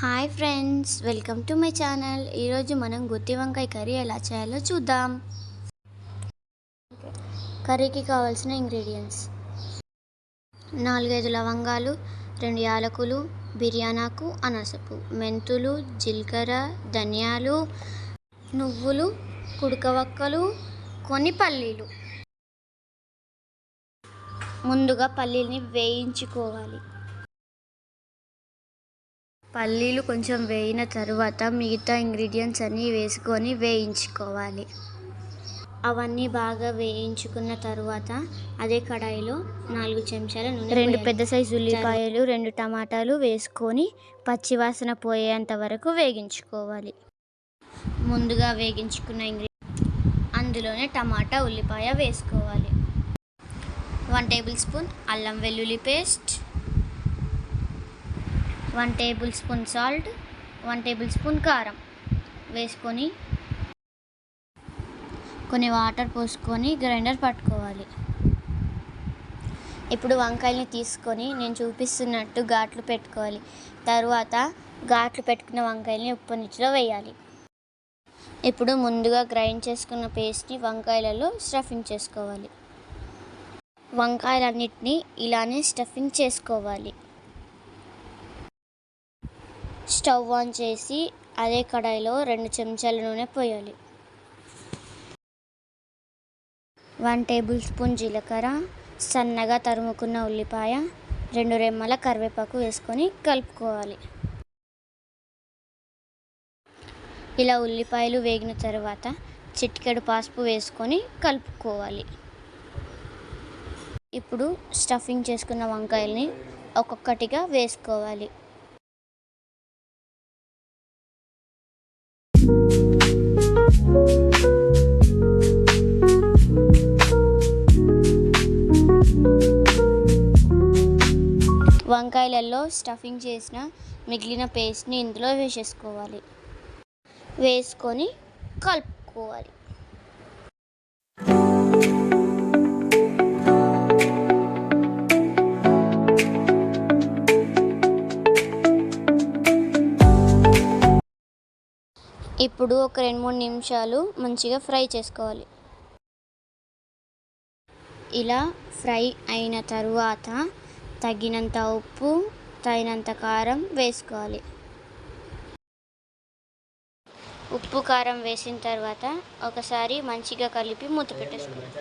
Hi friends, welcome to my channel. ఈరోజు మనం గుత్తి వంకాయ కర్రీ ఎలా చేయాలో చూద్దాం. కర్రీకి కావాల్సిన ఇంగ్రీడియంట్స్: 4-5 లవంగాలు, 2 యాలకులు, బిర్యానాకు, అనాసపు, మెంతులు, జీలకర్ర, ధనియాలు, నువ్వులు, కుడకవక్కలు, కొన్ని పల్లీలు. ముందుగా పల్లీల్ని వేయించుకోవాలి. పల్లీలు కొంచెం వేగిన తర్వాత మిగతా ఇంగ్రీడియంట్స్ అన్నీ వేసుకొని వేయించుకోవాలి. అవన్నీ బాగా వేయించుకున్న తర్వాత అదే కడాయిలో 4 చెంచాల నూనె, 2 పెద్ద సైజు ఉల్లిపాయలు, 2 టమాటాలు వేసుకొని పచ్చివాసన పోయేంత వరకు వేగించుకోవాలి. ముందుగా వేగించుకున్న అందులోనే టమాటా, ఉల్లిపాయ వేసుకోవాలి. 1 టేబుల్ స్పూన్ అల్లం వెల్లుల్లి paste, 1 tablespoon salt, 1 tablespoon కారం వేసుకొని కొన్ని వాటర్ పోసుకొని గ్రైండర్ పట్టుకోవాలి. ఇప్పుడు వంకాయల్ని తీసుకొని నేను చూపిస్తున్నట్టు ఘాట్లు పెట్టుకోవాలి. తర్వాత ఘాట్లు పెట్టుకున్న వంకాయల్ని ఉప్పు నీటిలో వేయాలి. ఇప్పుడు ముందుగా గ్రైండ్ చేసుకున్న పేస్ట్ని వంకాయలలో స్టఫింగ్ చేసుకోవాలి. వంకాయలన్నిటినీ ఇలానే స్టఫింగ్ చేసుకోవాలి. స్టవ్ ఆన్ చేసి అదే కడాయిలో 2 చెంచాల నూనె పోయాలి. 1 టేబుల్ స్పూన్ జీలకర్ర, సన్నగా తరుముకున్న ఉల్లిపాయ, 2 రెమ్మల కరివేపాకు వేసుకొని కలుపుకోవాలి. ఇలా ఉల్లిపాయలు వేగిన తర్వాత చిటికెడు పసుపు వేసుకొని కలుపుకోవాలి. ఇప్పుడు స్టఫింగ్ చేసుకున్న వంకాయల్ని ఒక్కొక్కటిగా వేసుకోవాలి. వంకాయలలో స్టఫింగ్ చేసిన మిగిలిన పేస్ట్ని ఇందులో వేసేసుకోవాలి. వేసుకొని కలుపుకోవాలి. ఇప్పుడు ఒక 2-3 నిమిషాలు మంచిగా ఫ్రై చేసుకోవాలి. ఇలా ఫ్రై అయిన తరువాత తగినంత ఉప్పు, తగినంత కారం వేసుకోవాలి. ఉప్పు కారం వేసిన తర్వాత ఒకసారి మంచిగా కలిపి మూత పెట్టేసుకోవాలి.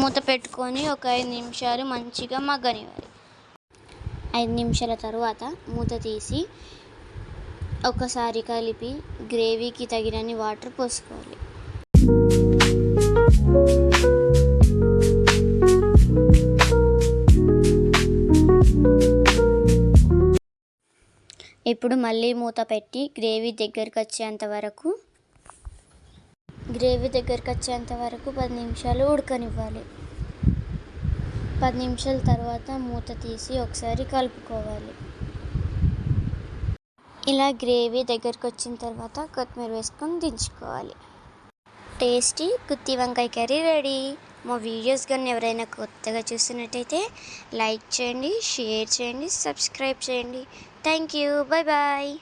మూత పెట్టుకొని ఒక 5 నిమిషాలు మంచిగా మగ్గనివ్వాలి. 5 నిమిషాల తర్వాత మూత తీసి ఒకసారి కలిపి గ్రేవీకి తగినన్ని వాటర్ పోసుకోవాలి. ఇప్పుడు మళ్ళీ మూత పెట్టి గ్రేవీ దగ్గరికి వచ్చేంత వరకు 10 నిమిషాలు ఉడకనివ్వాలి. 10 నిమిషాల తర్వాత మూత తీసి ఒకసారి కలుపుకోవాలి. ఇలా గ్రేవీ దగ్గరికి వచ్చిన తర్వాత కొత్తిమీర వేసుకొని దించుకోవాలి. టేస్టీ గుత్తి వంకాయ కర్రీ రెడీ. మా వీడియోస్ కానీ ఎవరైనా కొత్తగా చూస్తున్నట్టయితే లైక్ చేయండి, షేర్ చేయండి, సబ్స్క్రైబ్ చేయండి. Thank you. Bye bye.